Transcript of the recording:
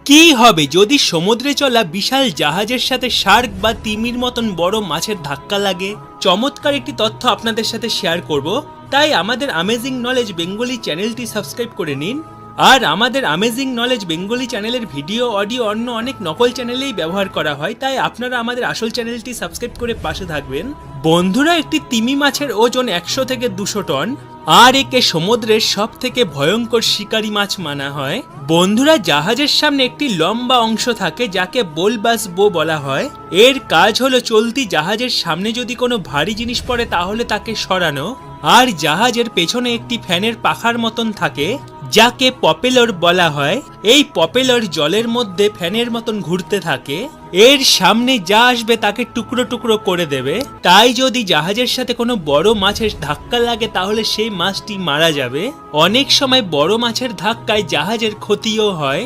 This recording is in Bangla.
কি হবে যদি সমুদ্রে চলা বিশাল জাহাজের সাথে শার্ক বা তিমির মতন বড় মাছের ধাক্কা লাগে? চমৎকার একটি তথ্য আপনাদের সাথে শেয়ার করব, তাই আমাদের অ্যামেজিং নলেজ বেঙ্গলি চ্যানেলটি সাবস্ক্রাইব করে নিন। আর আমাদের অ্যামেজিং নলেজ বেঙ্গলি চ্যানেলের ভিডিও অডিও অন্য অনেক নকল চ্যানেলেই ব্যবহার করা হয়, তাই আপনারা আমাদের আসল চ্যানেলটি সাবস্ক্রাইব করে পাশে থাকবেন। বন্ধুরা, একটি তিমি মাছের ওজন 100 থেকে 200 টন, আর একে সমুদ্রের সব থেকে ভয়ঙ্কর শিকারী মাছ মানা হয়। বন্ধুরা, জাহাজের সামনে একটি লম্বা অংশ থাকে যাকে বোলবাস বো বলা হয়। এর কাজ হলো চলতি জাহাজের সামনে যদি কোনো ভারী জিনিস পড়ে তাহলে তাকে সরানো। আর জাহাজের পেছনে একটি ফ্যানের পাখার মতন থাকে যাকে প্রপেলর বলা হয়। এই প্রপেলর জলের মধ্যে ফ্যানের মতন ঘুরতে থাকে। এর সামনে যা আসবে তাকে টুকরো টুকরো করে দেবে। তাই যদি জাহাজের সাথে কোনো বড় মাছের ধাক্কা লাগে তাহলে সেই মাছটি মারা যাবে। অনেক সময় বড় মাছের ধাক্কায় জাহাজের ক্ষতিও হয়।